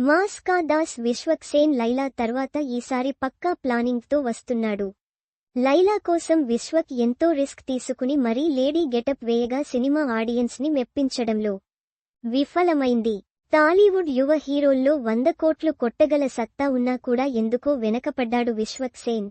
Mass కా దాస్ విశ్వక్ సేన్ లైలా తర్వాత ఈసారి పక్కా ప్లానింగ్తో వస్తున్నాడు. లైలా కోసం విశ్వక్ ఎంతో రిస్క్ తీసుకుని మరీ లేడీ గెటప్ వేయగా సినిమా ఆడియన్స్ ని మెప్పించడంలో విఫలమైంది. టాలీవుడ్ యువ హీరోల్లో 100 కోట్లు కొట్టగల సత్తా ఉన్నా కూడా ఎందుకో వెనకపడ్డాడు విశ్వక్ సేన్.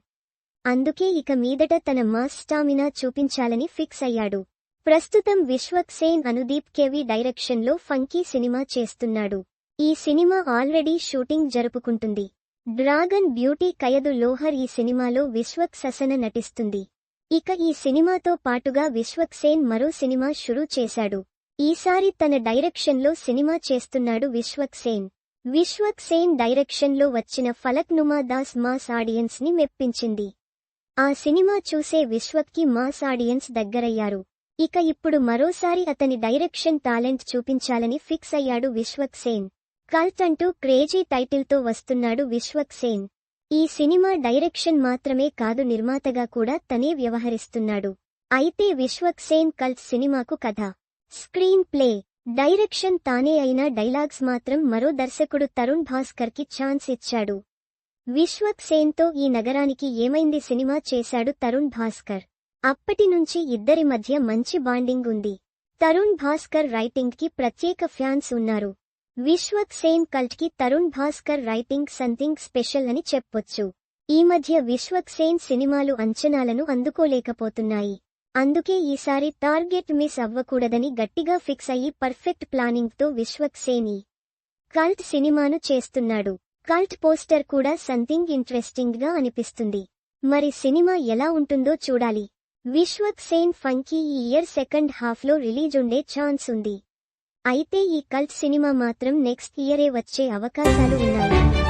అందుకే ఇక మీదట తన మాస్ స్టామినా చూపించాలని ఫిక్స్ అయ్యాడు. ప్రస్తుతం విశ్వక్ సేన్ అనుదీప్ కేవి డైరెక్షన్లో ఫంకీ సినిమా చేస్తున్నాడు. ఈ సినిమా ఆల్రెడీ షూటింగ్ జరుపుకుంటుంది. డ్రాగన్ బ్యూటీ కయదు లోహర్ ఈ సినిమాలో విశ్వక్ ససన నటిస్తుంది. ఇక ఈ సినిమాతో పాటుగా విశ్వక్ సేన్ మరో సినిమా షురూ చేశాడు. ఈసారి తన డైరెక్షన్లో సినిమా చేస్తున్నాడు విశ్వక్ సేన్. విశ్వక్ సేన్ డైరెక్షన్లో వచ్చిన ఫలక్నుమా దాస్ మాస్ ఆడియన్స్ ని మెప్పించింది. ఆ సినిమా చూసే విశ్వక్ కి మాస్ ఆడియన్స్ దగ్గరయ్యారు. ఇక ఇప్పుడు మరోసారి అతని డైరెక్షన్ టాలెంట్ చూపించాలని ఫిక్స్ అయ్యాడు విశ్వక్ సేన్. కల్ట్ అంటూ క్రేజీ టైటిల్తో వస్తున్నాడు విశ్వక్ సేన్. ఈ సినిమా డైరెక్షన్ మాత్రమే కాదు నిర్మాతగా కూడా తనే వ్యవహరిస్తున్నాడు. అయితే విశ్వక్ సేన్ కల్ట్ సినిమాకు కథ, స్క్రీన్ ప్లే, డైరెక్షన్ తానే అయినా డైలాగ్స్ మాత్రం మరో దర్శకుడు తరుణ్ భాస్కర్ కి ఛాన్స్ ఇచ్చాడు. విశ్వక్ సేన్తో ఈ నగరానికి ఏమైంది సినిమా చేశాడు తరుణ్ భాస్కర్. అప్పటి నుంచి ఇద్దరి మధ్య మంచి బాండింగ్ ఉంది. తరుణ్ భాస్కర్ రైటింగ్ కి ప్రత్యేక ఫ్యాన్స్ ఉన్నారు. విశ్వక్ సేన్ కల్ట్ కి Tarun Bhaskar writing something special అని చెప్పొచ్చు. ఈ మధ్య విశ్వక్ సేన్ సినిమాలు అంచనాలను అందుకోలేకపోతున్నాయి. అందుకే ఈసారి టార్గెట్ మిస్ అవ్వకూడదని గట్టిగా ఫిక్స్ అయ్యి పర్ఫెక్ట్ ప్లానింగ్ తో విశ్వక్ సేన్ ఈ కల్ట్ సినిమాను చేస్తున్నాడు. కల్ట్ పోస్టర్ కూడా సంథింగ్ ఇంట్రెస్టింగ్ గా అనిపిస్తుంది. మరి సినిమా ఎలా ఉంటుందో చూడాలి. విశ్వక్ సేన్ ఫంకీ ఈ ఇయర్ సెకండ్ హాఫ్ లో రిలీజ్ ఉండే ఛాన్స్ ఉంది. అయితే ఈ కల్ట్ సినిమా మాత్రం నెక్స్ట్ ఇయరే వచ్చే అవకాశాలు ఉన్నాయి.